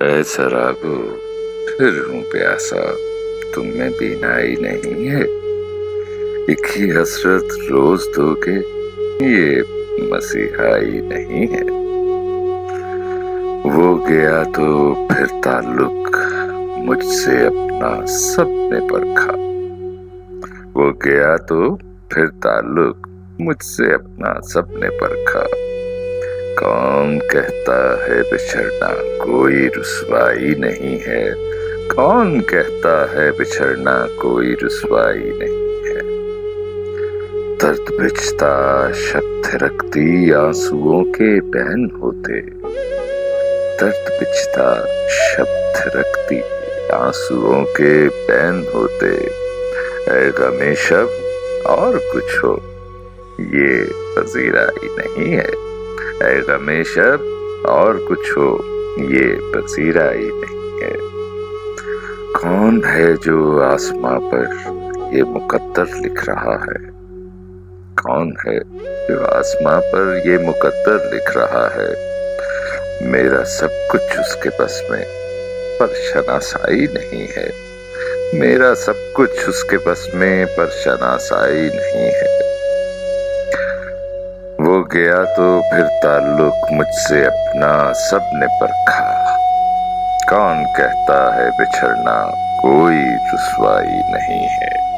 ऐ शराबो, फिर हूँ प्यासा, तुम में बीनाई नहीं है। एक ही हसरत रोज दोगे, ये मसीहाई नहीं है। वो गया तो फिर ताल्लुक मुझसे अपना सबने परखा। वो गया तो फिर ताल्लुक मुझसे अपना सबने परखा। कौन कहता है बिछड़ना कोई रुसवाई नहीं है। कौन कहता है बिछड़ना कोई रुसवाई नहीं है। दर्द बिछता शब थिरकती आंसुओं के बहन होते। दर्द बिछता शब थिरकती आंसुओं के बहन होते। ऐ गमे शब और कुछ हो, ये पजीराई नहीं है। ऐ गमे शब और कुछ हो, ये पजीराई नहीं है। कौन है जो आसमां पर ये मुकद्दर लिख रहा है। कौन है जो आसमां पर ये मुकद्दर लिख रहा है। मेरा सब कुछ उसके बस में, पर शनासाई नहीं है। मेरा सब कुछ उसके बस में, पर शनासाई नहीं है। वो गया तो फिर ताल्लुक मुझसे अपना सबने परखा। कौन कहता है बिछड़ना कोई रुसवाई नहीं है।